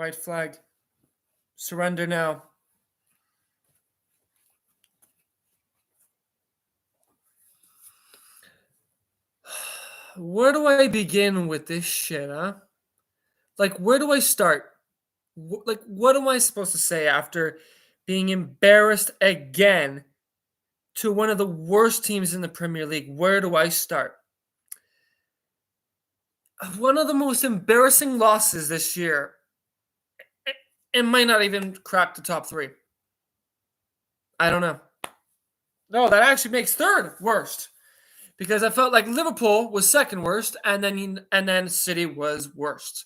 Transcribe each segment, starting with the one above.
White flag. Surrender now. Where do I begin with this shit, huh? Like, where do I start? What am I supposed to say after being embarrassed again to one of the worst teams in the Premier League? Where do I start? One of the most embarrassing losses this year. It might not even crack the top 3. I don't know. No, that actually makes third worst. Because I felt like Liverpool was second worst, and then City was worst.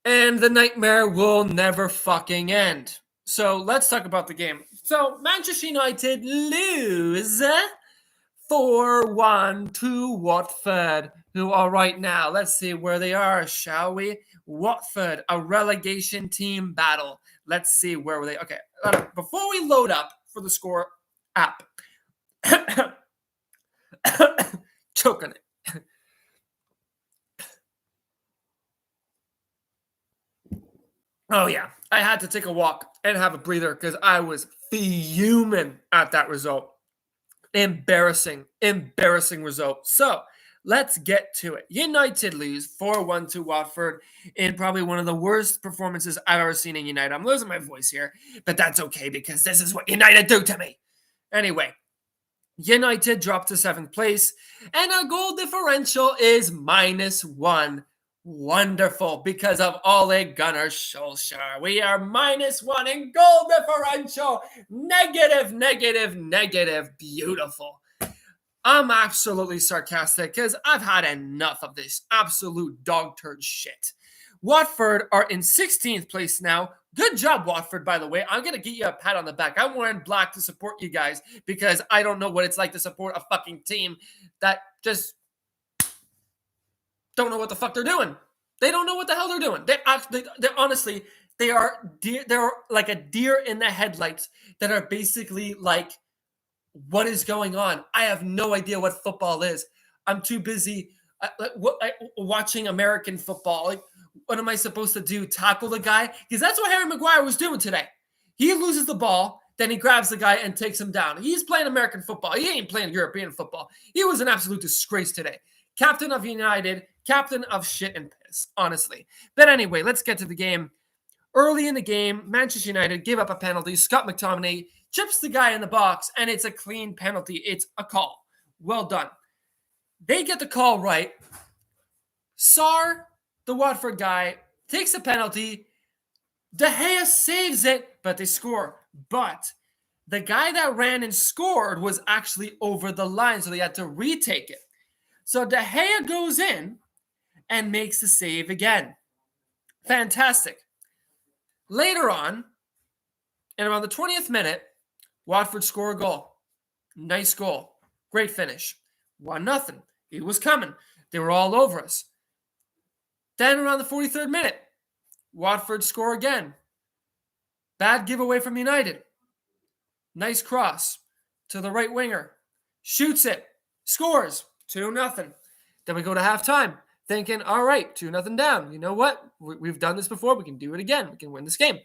And the nightmare will never fucking end. So let's talk about the game. So Manchester United lose 4-1 to Watford, who are right now. Let's see where they are, shall we? Watford, a relegation team battle. Let's see where they. Okay, before we load up for the score app, choking it. Oh yeah, I had to take a walk and have a breather because I was fuming at that result. Embarrassing result. So let's get to it. United lose 4-1 to Watford in probably one of the worst performances I've ever seen in United. I'm losing my voice here, but that's okay because this is what United do to me. Anyway, United dropped to 7th place, and our goal differential is -1. Wonderful, because of Ole Gunnar Solskjaer. We are -1 in goal differential. Negative. Beautiful. I'm absolutely sarcastic because I've had enough of this absolute dog turd shit. Watford are in 16th place now. Good job, Watford, by the way. I'm going to get you a pat on the back. I'm wearing black to support you guys because I don't know what it's like to support a fucking team that just don't know what the fuck they're doing. They don't know what the hell they're doing. They're honestly, they're like a deer in the headlights that are basically like, what is going on? I have no idea what football is. I'm too busy watching American football. Like, what am I supposed to do? Tackle the guy? Because that's what Harry Maguire was doing today. He loses the ball, then he grabs the guy and takes him down. He's playing American football. He ain't playing European football. He was an absolute disgrace today. Captain of United, captain of shit and piss, honestly. But anyway, let's get to the game. Early in the game, Manchester United gave up a penalty. Scott McTominay chips the guy in the box, and it's a clean penalty. It's a call. Well done. They get the call right. Sarr, the Watford guy, takes a penalty. De Gea saves it, but they score. But the guy that ran and scored was actually over the line, so they had to retake it. So De Gea goes in and makes the save again. Fantastic. Later on, in around the 20th minute, Watford score a goal. Nice goal. Great finish. 1-0. It was coming. They were all over us. Then around the 43rd minute, Watford score again. Bad giveaway from United. Nice cross to the right winger. Shoots it. Scores. 2-0. Then we go to halftime thinking, all right, 2-0 down. You know what? We've done this before. We can do it again. We can win this game.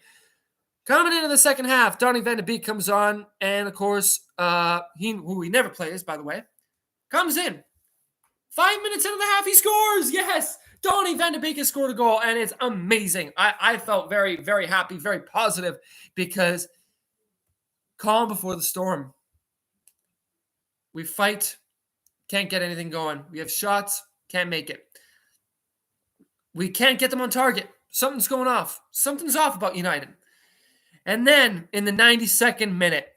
Coming into the second half, Donny van de Beek comes on. And, of course, who he never plays, by the way, comes in. 5 minutes into the half, he scores. Yes. Donny van de Beek has scored a goal, and it's amazing. I felt very, very happy, very positive, because calm before the storm. We fight, can't get anything going. We have shots, can't make it. We can't get them on target. Something's going off. Something's off about United. And then, in the 92nd minute,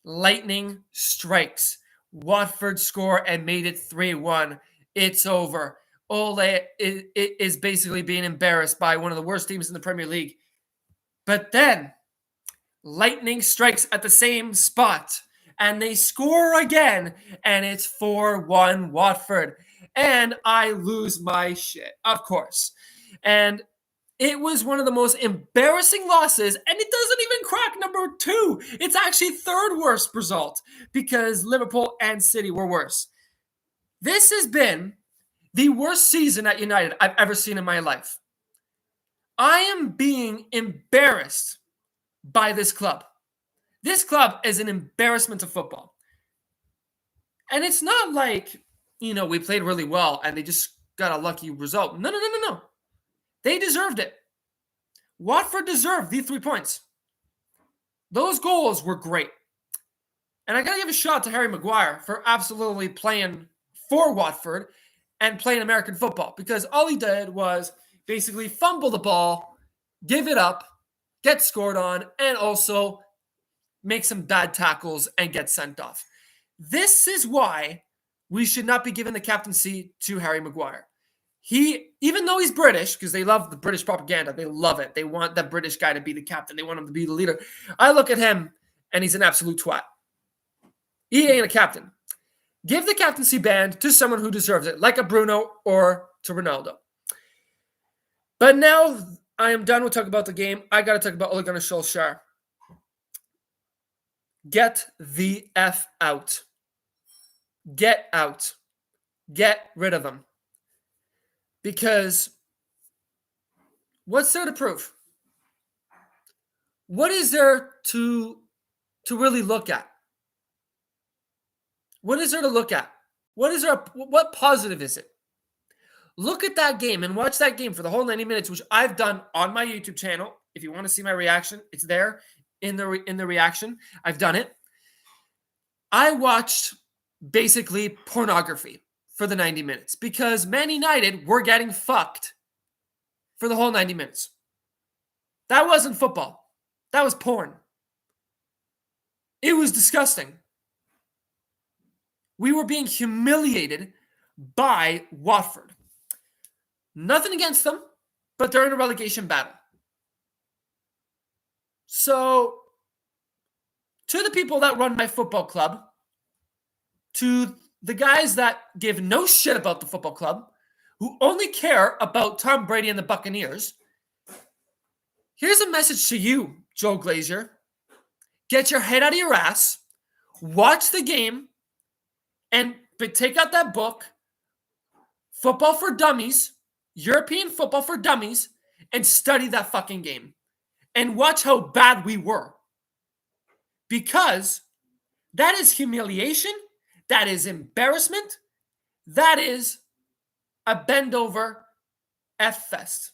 lightning strikes. Watford score and made it 3-1. It's over. Ole is basically being embarrassed by one of the worst teams in the Premier League. But then, lightning strikes at the same spot, and they score again, and it's 4-1 Watford. And I lose my shit, of course. And it was one of the most embarrassing losses, and it doesn't even crack number 2. It's actually third worst result, because Liverpool and City were worse. This has been the worst season at United I've ever seen in my life. I am being embarrassed by this club. This club is an embarrassment to football. And it's not like, we played really well and they just got a lucky result. No. They deserved it. Watford deserved the 3 points. Those goals were great. And I got to give a shout out to Harry Maguire for absolutely playing for Watford and playing American football, because all he did was basically fumble the ball, give it up, get scored on, and also make some bad tackles and get sent off. This is why we should not be giving the captaincy to Harry Maguire. Even though he's British, because they love the British propaganda, they love it. They want that British guy to be the captain. They want him to be the leader. I look at him, and he's an absolute twat. He ain't a captain. Give the captaincy band to someone who deserves it, like a Bruno or to Ronaldo. But now I am done with talking about the game. I got to talk about Ole Gunnar Solskjaer. Get the F out. Get out. Get rid of him. Because what's there to prove? What is there to really look at? What is there to look at? What positive is it? Look at that game and watch that game for the whole 90 minutes, which I've done on my YouTube channel. If you want to see my reaction, it's there in the reaction. I've done it. I watched basically pornography for the 90 minutes because Man United were getting fucked for the whole 90 minutes. That wasn't football. That was porn. It was disgusting. We were being humiliated by Watford. Nothing against them, but they're in a relegation battle. So, to the people that run my football club, to the guys that give no shit about the football club, who only care about Tom Brady and the Buccaneers, here's a message to you, Joe Glazier. Get your head out of your ass, watch the game, and take out that book, Football for Dummies, European Football for Dummies, and study that fucking game. And watch how bad we were. Because that is humiliation, that is embarrassment, that is a bend over F-fest.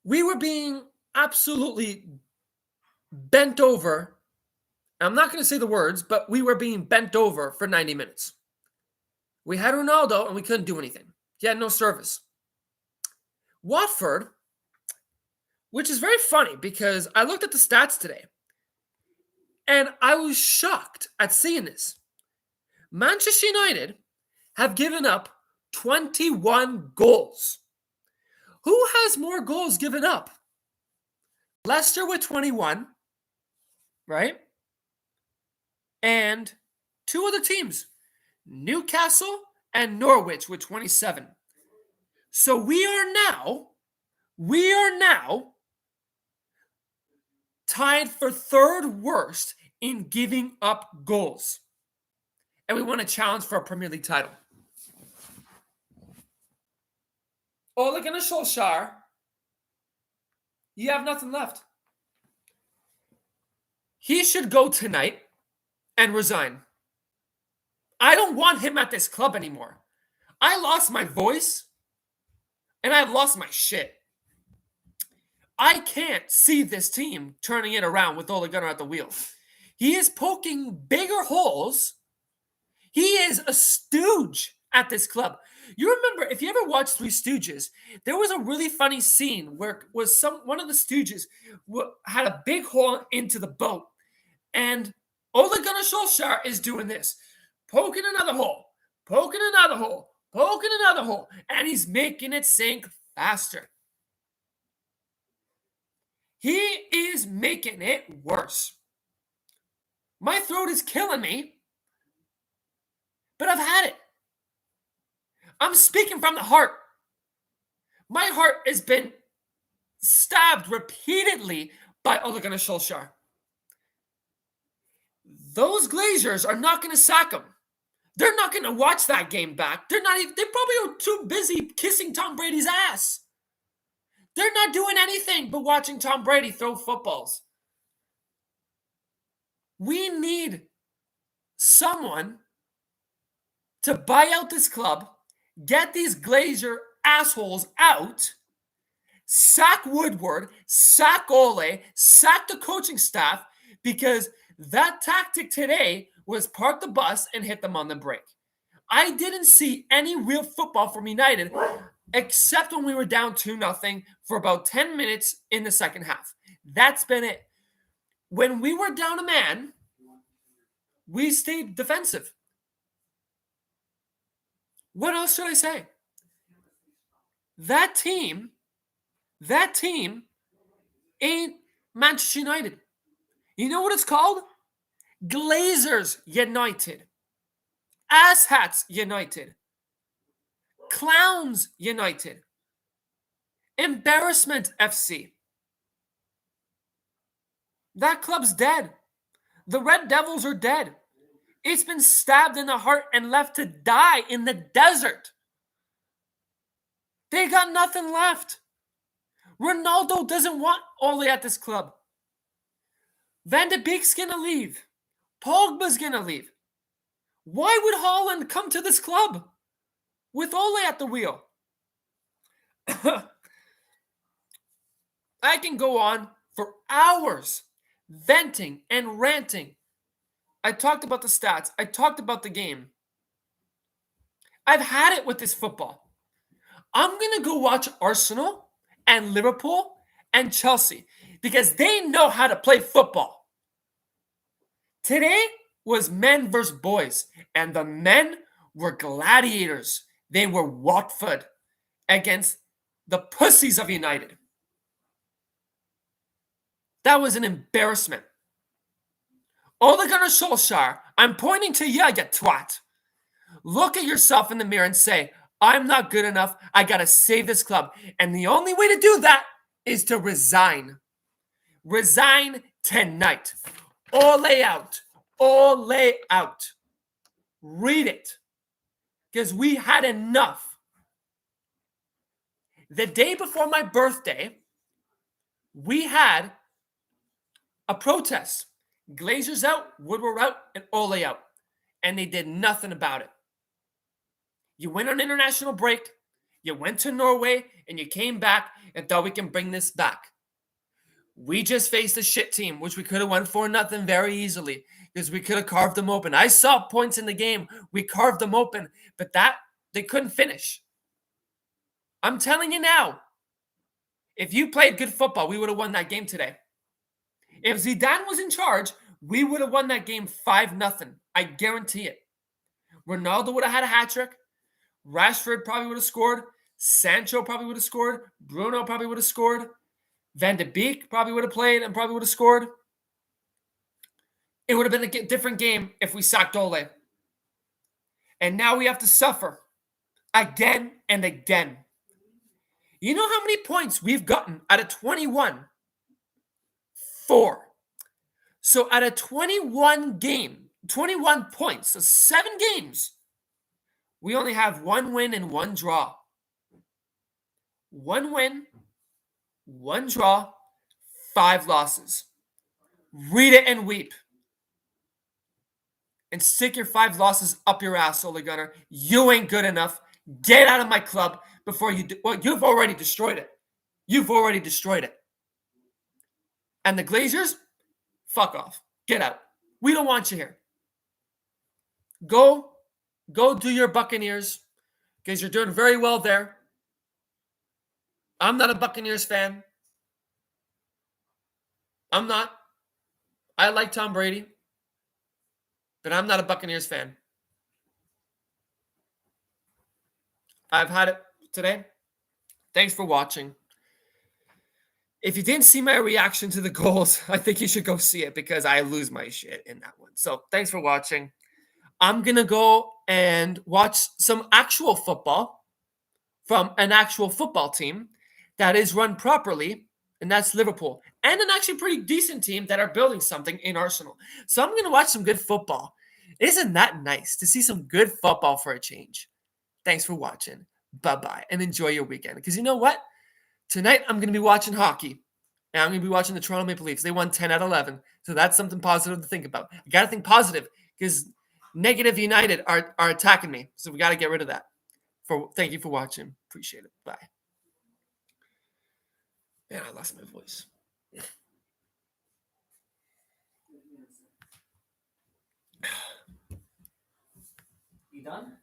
We were being absolutely bent over. I'm not going to say the words, but we were being bent over for 90 minutes. We had Ronaldo and we couldn't do anything. He had no service. Watford, which is very funny because I looked at the stats today and I was shocked at seeing this. Manchester United have given up 21 goals. Who has more goals given up? Leicester with 21, right? And two other teams, Newcastle and Norwich with 27. So we are now tied for third worst in giving up goals. And we want to challenge for a Premier League title. Ole Gunnar Solskjaer, you have nothing left. He should go tonight and resign. I don't want him at this club anymore. I lost my voice and I've lost my shit. I can't see this team turning it around with Ole Gunnar at the wheel. He is poking bigger holes. He is a stooge at this club. You remember, if you ever watched Three Stooges, there was a really funny scene where one of the Stooges had a big hole into the boat, and Ole Gunnar Solskjaer is doing this, poking another hole, poking another hole, poking another hole, and he's making it sink faster. He is making it worse. My throat is killing me, but I've had it. I'm speaking from the heart. My heart has been stabbed repeatedly by Ole Gunnar Solskjaer. Those Glazers are not going to sack him. They're not going to watch that game back. They're not even, they probably are too busy kissing Tom Brady's ass. They're not doing anything but watching Tom Brady throw footballs. We need someone to buy out this club, get these Glazer assholes out, sack Woodward, sack Ole, sack the coaching staff, because that tactic today was park the bus and hit them on the break. I didn't see any real football from United except when we were down 2-0 for about 10 minutes in the second half. That's been it. When we were down a man, we stayed defensive. What else should I say? That team ain't Manchester United. You know what it's called? Glazers United. Asshats United. Clowns United. Embarrassment FC. That club's dead. The Red Devils are dead. It's been stabbed in the heart and left to die in the desert. They got nothing left. Ronaldo doesn't want Ole at this club. Van de Beek's going to leave. Pogba's going to leave. Why would Haaland come to this club with Ole at the wheel? I can go on for hours venting and ranting. I talked about the stats. I talked about the game. I've had it with this football. I'm going to go watch Arsenal and Liverpool and Chelsea because they know how to play football. Today was men versus boys, and the men were gladiators. They were Watford against the pussies of United. That was an embarrassment. Ole Gunnar Solskjaer, I'm pointing to you, you twat. Look at yourself in the mirror and say, I'm not good enough. I got to save this club. And the only way to do that is to resign. Resign tonight. Ole out. Ole out. Read it. Because we had enough. The day before my birthday, we had a protest. Glazers out, Woodward out, and Ole out. And they did nothing about it. You went on international break, you went to Norway, and you came back and thought we can bring this back. We just faced a shit team, which we could have won 4-0 very easily because we could have carved them open. I saw points in the game. We carved them open, but they couldn't finish. I'm telling you now, if you played good football, we would have won that game today. If Zidane was in charge, we would have won that game 5-0. I guarantee it. Ronaldo would have had a hat trick. Rashford probably would have scored. Sancho probably would have scored. Bruno probably would have scored. Van de Beek probably would have played and probably would have scored. It would have been a different game if we sacked Ole. And now we have to suffer again and again. You know how many points we've gotten out of 21? 4. So out of 21 points, so 7 games, we only have 1 win and 1 draw. 1 win, 1 draw, 5 losses. Read it and weep. And stick your 5 losses up your ass, Ole Gunnar. You ain't good enough. Get out of my club before you do. Well, you've already destroyed it. You've already destroyed it. And the Glazers, fuck off. Get out. We don't want you here. Go do your Buccaneers because you're doing very well there. I'm not a Buccaneers fan. I'm not. I like Tom Brady, but I'm not a Buccaneers fan. I've had it today. Thanks for watching. If you didn't see my reaction to the goals, I think you should go see it because I lose my shit in that one. So thanks for watching. I'm going to go and watch some actual football from an actual football team that is run properly, and that's Liverpool. And an actually pretty decent team that are building something in Arsenal. So I'm going to watch some good football Isn't that nice to see some good football for a change? Thanks for watching. Bye-bye, and enjoy your weekend. Because you know what? Tonight, I'm going to be watching hockey. And I'm going to be watching the Toronto Maple Leafs. They won 10 out of 11. So that's something positive to think about. I got to think positive because negative United are attacking me. So we got to get rid of that. Thank you for watching. Appreciate it. Bye. Man, I lost my voice. You done?